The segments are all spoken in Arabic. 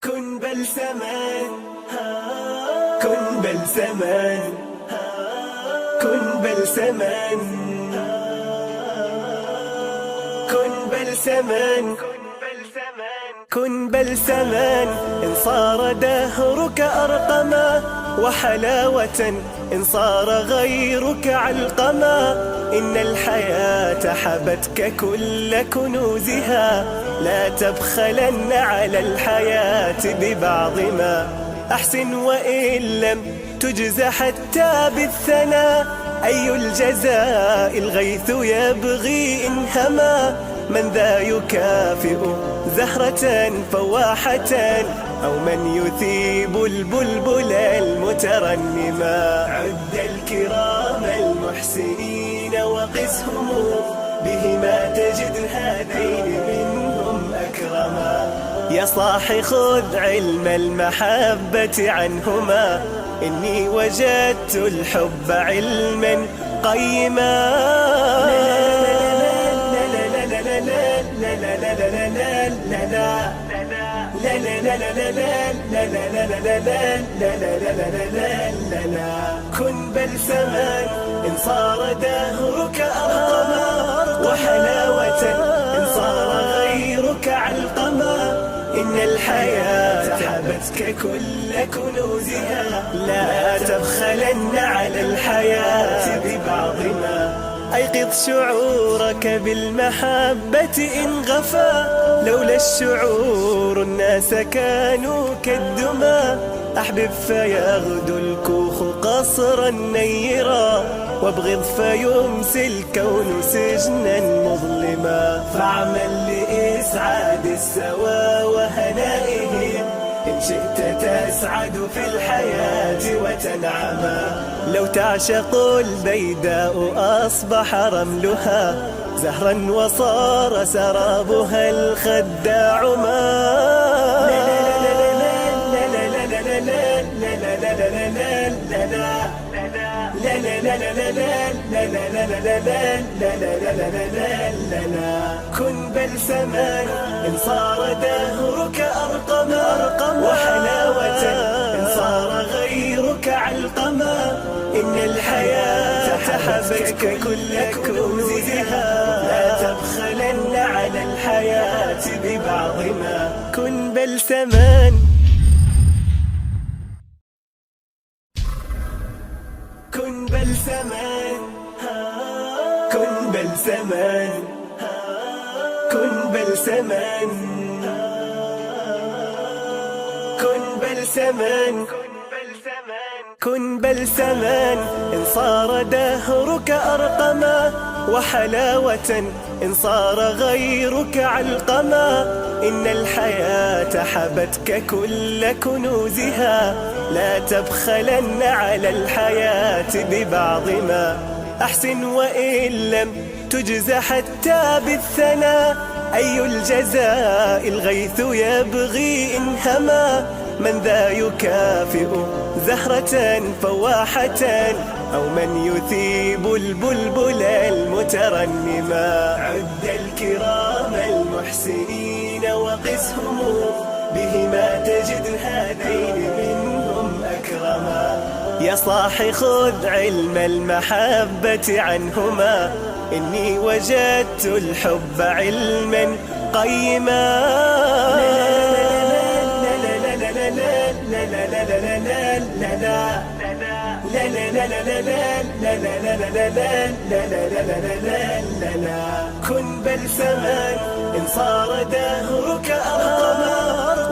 كن بلسما، كن بلسما، كن بلسما، كن بلسما، كن بلسما. إن صار دهرك أرقما وحلاوة، إن صار غيرك علقما. إن الحياة حبتك كل كنوزها، لا تبخلن على الحياة ببعض ما. أحسن وإن لم تجز حتى بالثناء، أي الجزاء الغيث يبغي إن هما. من ذا يكافئ زهرة فواحة، أو من يثيب البلبل المترنما. عد الكرام المحسنين وقسهم، بهما تجد هذين منهم أكرما. يا صاح خذ علم المحبة عنهما، إني وجدت الحب علما قيما. كن بلسما، إن صار دهرك أرقما وحلاوة، إن صار غيرك علقما. إن الحياة حبتك كل كنوزها، لا تبخلن على الحياة ببعض ما. أيقظ شعورك بالمحبة إن غفا، لولا الشعور الناس كانوا كالدما. أحبب فيغدو الكوخ قصرا نيرا، وابغض فيمسي الكون سجنا مظلما. فاعمل لإسعاد السوى وهنائه، إن شئت تسعد في الحياة وتنعما. لو تعشق البيداء أصبح رملها زهرا، وصار سرابها الخداع ما. كن بلسما، إن صار دهرك أرقما وحلاوة، إن صار غيرك علقما. إن الحياة حبتك كل كنوزها، لا تبخلن على الحياة ببعض ما. كن بلسما، كن بلسما، كن بلسما، كن بلسما، كن بلسما، كن بلسما. إن صار دهرك أرقما وحلاوة، إن صار غيرك علقما. إن الحياة حبتك كل كنوزها، لا تبخلن على الحياة ببعض ما. أحسن وإن لم تجز حتى بالثناء، أي الجزاء الغيث يبغي إن هما. من ذا يكافئ زهرة فواحة، أو من يثيب البلبل المترنما. عد الكرام المحسنين وقسهم، بهما تجد هذين منهم أكرما. يا صاح خذ علم المحبة عنهما، إني وجدت الحب علما قيما. كن بلسما، إن صار دهرك أرقما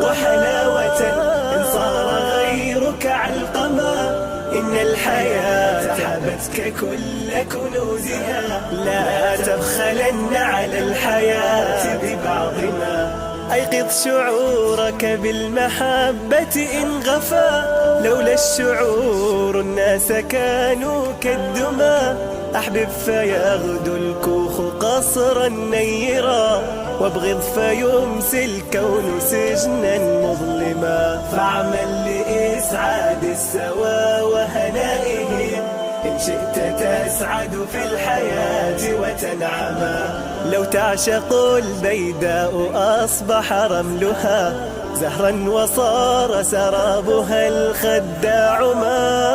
وحلاوة، إن صار غيرك علقما. إن الحياة حبتك كل كنوزها، لا تبخلن على الحياة ببعض ما. أيقظ شعورك بالمحبة إن غفا، لولا الشعور الناس كانوا كالدما. أحبب فيغدو الكوخ قصرا نيرا، وابغض فيمسي الكون سجنا مظلما. فاعمل لإسعاد السوى وهنائه، إن شئت تسعد في الحياة وتنعما. لو تعشق البيداء أصبح رملها زهرا وصار سرابها الخداع ما